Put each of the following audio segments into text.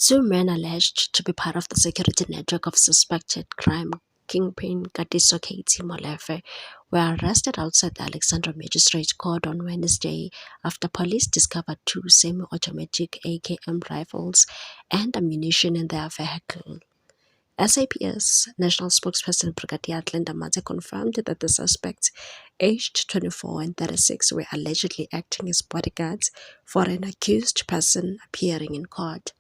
Two men alleged to be part of the security network of suspected crime kingpin Katiso Katie Molefe were arrested outside the Alexandra Magistrate Court on Wednesday after police discovered two semi-automatic AKM rifles and ammunition in their vehicle. SAPS National Spokesperson Brigadier Glenda Mate confirmed that the suspects, aged 24 and 36, were allegedly acting as bodyguards for an accused person appearing in court.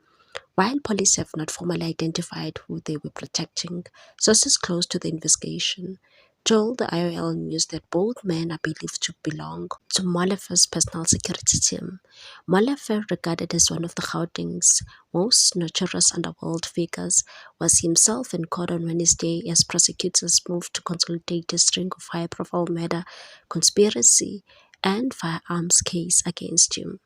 While police have not formally identified who they were protecting, sources close to the investigation told the IOL News that both men are believed to belong to Molefe's personal security team. Molefe, regarded as one of the Gauteng's most notorious underworld figures, was himself in court on Wednesday as prosecutors moved to consolidate a string of high-profile murder, conspiracy, and firearms case against him.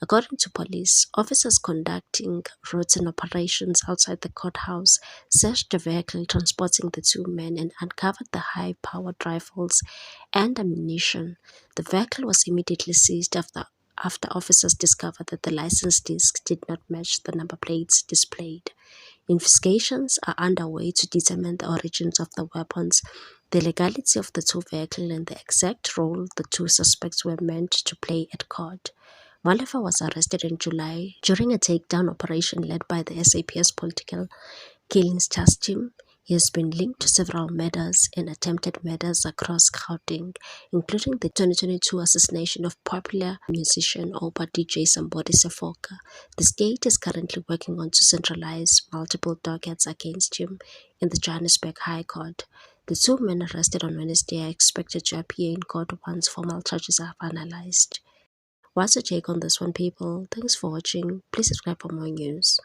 According to police, officers conducting routine operations outside the courthouse searched the vehicle transporting the two men and uncovered the high-powered rifles and ammunition. The vehicle was immediately seized after officers discovered that the license discs did not match the number plates displayed. Investigations are underway to determine the origins of the weapons, the legality of the two vehicles, and the exact role the two suspects were meant to play at court. Molefe was arrested in July during a takedown operation led by the SAPS Political Killings Task Team. He has been linked to several murders and attempted murders across Gauteng, including the 2022 assassination of popular musician Oba DJ Sambodi Sefoka. The state is currently working on to centralize multiple dockets against him in the Johannesburg High Court. The two men arrested on Wednesday are expected to appear in court once formal charges are finalized. What's your take on this one, people? Thanks for watching. Please subscribe for more news.